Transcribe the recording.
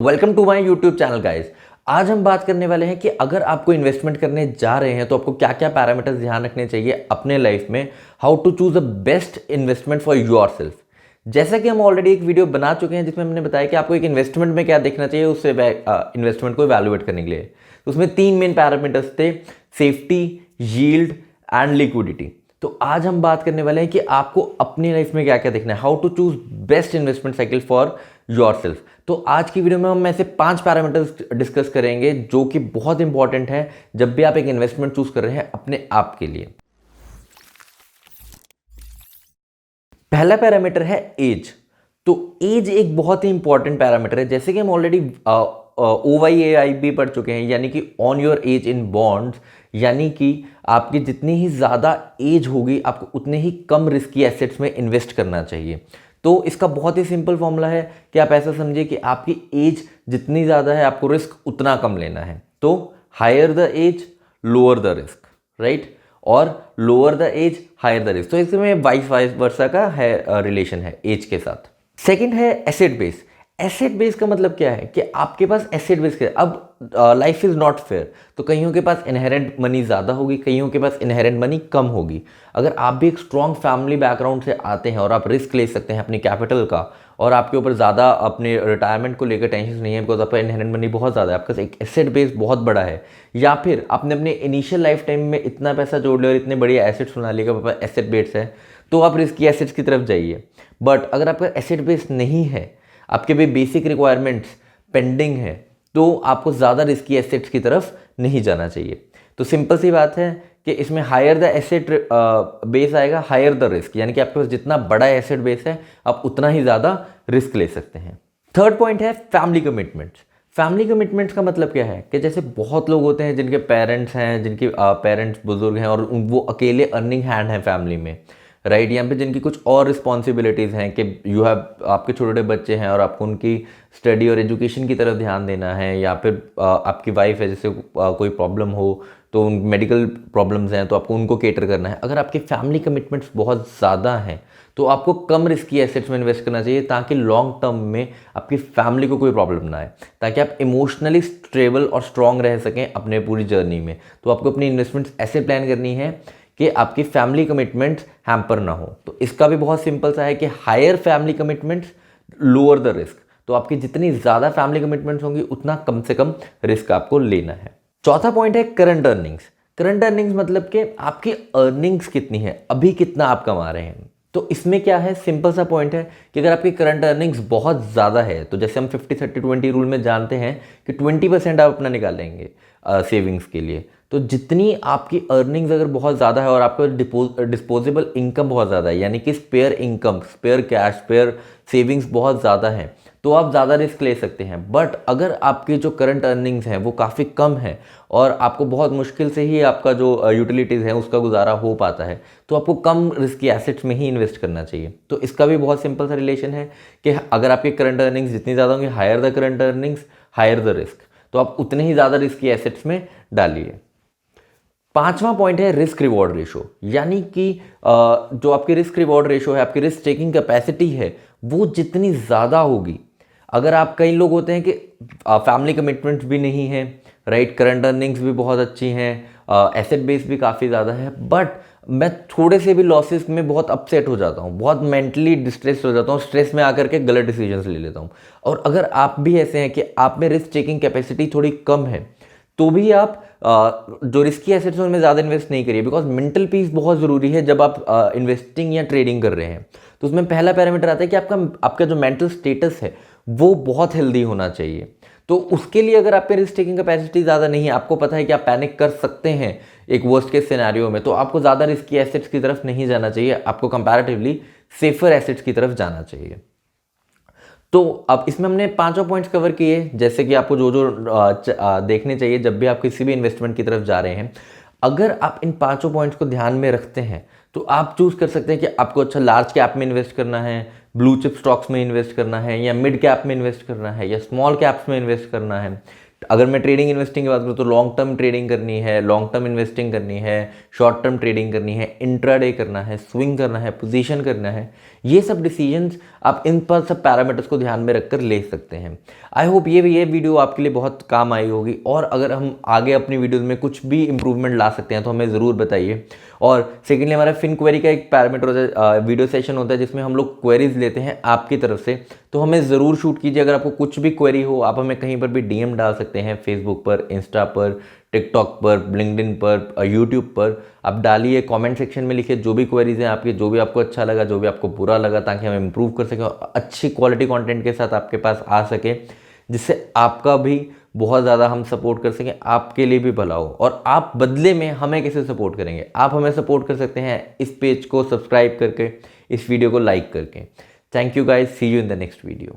Welcome to my YouTube channel guys. आज हम बात करने वाले हैं कि अगर आपको इन्वेस्टमेंट करने जा रहे हैं तो आपको क्या क्या पैरामीटर्स ध्यान रखने चाहिए अपने लाइफ में, how to choose the best investment for yourself. जैसा कि हम ऑलरेडी एक वीडियो बना चुके हैं जिसमें हमने बताया कि आपको एक इन्वेस्टमेंट में क्या देखना चाहिए उससे इन्वेस्टमेंट को इवैल्यूएट करने के लिए। तो उसमें 3 मेन पैरामीटर्स थे, सेफ्टी, यील्ड एंड लिक्विडिटी। तो आज हम बात करने वाले हैं कि आपको अपनी लाइफ में क्या क्या देखना है, how to choose best investment cycle for yourself. तो आज की वीडियो में हम ऐसे 5 पैरामीटर्स डिस्कस करेंगे जो कि बहुत इंपॉर्टेंट है जब भी आप एक इन्वेस्टमेंट चूज कर रहे हैं अपने आप के लिए। पहला पैरामीटर है एज। तो एज एक बहुत ही इंपॉर्टेंट पैरामीटर है। जैसे कि हम ऑलरेडी OYAI भी पढ़ चुके हैं, यानी कि on your age in bonds, यानी कि आपकी जितनी ही ज़्यादा एज होगी आपको उतने ही कम रिस्की एसेट्स में इन्वेस्ट करना चाहिए। तो इसका बहुत ही सिंपल फॉर्मूला है कि आप ऐसा समझिए कि आपकी एज जितनी ज़्यादा है आपको रिस्क उतना कम लेना है। तो higher the age lower the risk, right, और lower the age higher the risk. तो इसमें वाइस वर्सा का है रिलेशन है एज के साथ। सेकंड है एसेट बेस। एसेट बेस का मतलब क्या है कि आपके पास एसेट बेस है। अब लाइफ इज़ नॉट फेयर, तो कईयों के पास इनहेरेंट मनी ज़्यादा होगी, कईयों के पास इनहेरेंट मनी कम होगी। अगर आप भी एक स्ट्रॉन्ग फैमिली बैकग्राउंड से आते हैं और आप रिस्क ले सकते हैं अपनी कैपिटल का, और आपके ऊपर ज़्यादा अपने रिटायरमेंट को लेकर टेंशन नहीं है बिकॉज आपका इनहेरेंट मनी बहुत ज़्यादा है, आपका एक एसेट बेस बहुत बड़ा है, या फिर आपने अपने इनिशियल लाइफ टाइम में इतना पैसा जोड़ लिया और इतने बड़े एसेट्स बना लिया कि आपका एसेट बेस है, तो आप रिस्की एसेट्स की तरफ जाइए। बट अगर आपका एसेट बेस नहीं है, आपके भी बेसिक रिक्वायरमेंट्स पेंडिंग है, तो आपको ज़्यादा रिस्की एसेट्स की तरफ नहीं जाना चाहिए। तो सिंपल सी बात है कि इसमें हायर द एसेट बेस आएगा, हायर द रिस्क, यानी कि आपके पास जितना बड़ा एसेट बेस है आप उतना ही ज़्यादा रिस्क ले सकते हैं। थर्ड पॉइंट है फैमिली कमिटमेंट्स। फैमिली कमिटमेंट्स का मतलब क्या है कि जैसे बहुत लोग होते हैं जिनके पेरेंट्स हैं, जिनके पेरेंट्स बुजुर्ग हैं और वो अकेले अर्निंग हैंड हैं फैमिली में, राइट, यहाँ पे जिनकी कुछ और रिस्पॉन्सिबिलिटीज़ हैं कि यू हैव, आपके छोटे छोटे बच्चे हैं और आपको उनकी स्टडी और एजुकेशन की तरफ ध्यान देना है, या फिर आपकी वाइफ है जैसे कोई प्रॉब्लम हो तो मेडिकल प्रॉब्लम्स हैं तो आपको उनको केटर करना है। अगर आपकी फैमिली कमिटमेंट्स बहुत ज़्यादा हैं तो आपको कम रिस्की एसेट्स में इन्वेस्ट करना चाहिए ताकि लॉन्ग टर्म में आपकी फैमिली को कोई प्रॉब्लम ना आए, ताकि आप इमोशनली स्टेबल और स्ट्रॉन्ग रह सकें अपने पूरी जर्नी में। तो आपको अपनी इन्वेस्टमेंट्स ऐसे प्लान करनी है कि आपकी फैमिली कमिटमेंट्स हैम्पर ना हो। तो इसका भी बहुत सिंपल सा है कि higher family commitments lower the risk. तो आपकी जितनी ज़्यादा फैमिली कमिटमेंट्स होंगी उतना कम से कम रिस्क आपको लेना है। चौथा पॉइंट है करंट अर्निंग्स। करंट अर्निंग्स मतलब कि आपकी अर्निंग्स कितनी है, अभी कितना आप कमा रहे हैं। तो इसमें क्या है, सिंपल सा पॉइंट है कि अगर आपकी करंट अर्निंग्स बहुत ज़्यादा है, तो जैसे हम 50-30-20 रूल में जानते हैं कि 20% आप अपना निकालेंगे सेविंग्स के लिए। तो जितनी आपकी अर्निंग्स अगर बहुत ज़्यादा है और आपका डिस्पोजेबल इनकम बहुत ज़्यादा है, यानी कि spare income, spare cash, spare savings बहुत ज़्यादा है, तो आप ज़्यादा रिस्क ले सकते हैं। बट अगर आपकी जो करंट अर्निंग्स हैं वो काफ़ी कम है और आपको बहुत मुश्किल से ही आपका जो यूटिलिटीज़ है उसका गुजारा हो पाता है, तो आपको कम रिस्की एसेट्स में ही इन्वेस्ट करना चाहिए। तो इसका भी बहुत सिंपल सा रिलेशन है कि अगर आपकी करंट अर्निंग्स जितनी ज़्यादा होंगी, higher the current earnings higher the risk, तो आप उतने ही ज़्यादा रिस्की एसेट्स में डालिए। पांचवा पॉइंट है रिस्क रिवॉर्ड रेशो, यानी कि जो आपकी रिस्क रिवॉर्ड रेशो है, आपकी रिस्क टेकिंग कैपेसिटी है, वो जितनी ज़्यादा होगी। अगर आप, कई लोग होते हैं कि फैमिली कमिटमेंट्स भी नहीं है, राइट, करंट अर्निंग्स भी बहुत अच्छी हैं, एसेट बेस भी काफ़ी ज़्यादा है, बट मैं थोड़े से भी लॉसेस में बहुत अपसेट हो जाता हूँ, बहुत मेंटली डिस्ट्रेस हो जाता हूँ, स्ट्रेस में आकर के गलत डिसीजंस ले लेता हूँ। और अगर आप भी ऐसे हैं कि आप में रिस्क टेकिंग कैपेसिटी थोड़ी कम है, तो भी आप जो रिस्की एसेट्स हैं उनमें ज़्यादा इन्वेस्ट नहीं करिए, बिकॉज मेंटल पीस बहुत ज़रूरी है जब आप इन्वेस्टिंग या ट्रेडिंग कर रहे हैं। तो उसमें पहला पैरामीटर आता है कि आपका जो मेंटल स्टेटस है वो बहुत हेल्दी होना चाहिए। तो उसके लिए अगर आप पे रिस्क टेकिंग कैपेसिटी ज़्यादा नहीं है, आपको पता है कि आप पैनिक कर सकते हैं एक वर्स्ट केस सिनेरियो में, तो आपको ज़्यादा रिस्की एसेट्स की तरफ नहीं जाना चाहिए, आपको कंपैरेटिवली सेफर एसेट्स की तरफ जाना चाहिए। तो अब इसमें हमने 5 पॉइंट्स कवर किए, जैसे कि आपको जो जो देखने चाहिए जब भी आप किसी भी इन्वेस्टमेंट की तरफ जा रहे हैं। अगर आप इन 5 पॉइंट्स को ध्यान में रखते हैं तो आप चूज़ कर सकते हैं कि आपको अच्छा लार्ज कैप में इन्वेस्ट करना है, ब्लू चिप स्टॉक्स में इन्वेस्ट करना है, या मिड कैप में इन्वेस्ट करना है, या स्मॉल कैप्स में इन्वेस्ट करना है, अगर मैं ट्रेडिंग इन्वेस्टिंग की बात करूँ तो लॉन्ग टर्म ट्रेडिंग करनी है, लॉन्ग टर्म इन्वेस्टिंग करनी है, शॉर्ट टर्म ट्रेडिंग करनी है, इंट्राडे करना है, स्विंग करना है, पोजीशन करना है, ये सब डिसीजंस आप इन पर सब पैरामीटर्स को ध्यान में रखकर ले सकते हैं। आई होप ये वीडियो आपके लिए बहुत काम आई होगी, और अगर हम आगे अपनी वीडियोज़ में कुछ भी इंप्रूवमेंट ला सकते हैं तो हमें ज़रूर बताइए। और सेकेंडली हमारा फिन क्वेरी का एक पैरामीटर होता है, वीडियो सेशन होता है जिसमें हम लोग क्वेरीज लेते हैं आपकी तरफ से, तो हमें ज़रूर शूट कीजिए। अगर आपको कुछ भी क्वेरी हो आप हमें कहीं पर भी डीएम डाल सकते हैं, फेसबुक पर, इंस्टा पर, टिकटॉक पर, लिंक्डइन पर, यूट्यूब पर आप डालिए, कमेंट सेक्शन में लिखिए जो भी क्वेरीज हैं आपके, जो भी आपको अच्छा लगा, जो भी आपको बुरा लगा, ताकि हम इम्प्रूव कर सकें और अच्छी क्वालिटी कंटेंट के साथ आपके पास आ सके, जिससे आपका भी बहुत ज़्यादा हम सपोर्ट कर सकें, आपके लिए भी भला हो। और आप बदले में हमें कैसे सपोर्ट करेंगे? आप हमें सपोर्ट कर सकते हैं इस पेज को सब्सक्राइब करके, इस वीडियो को लाइक करके। Thank you guys, see you in the next video.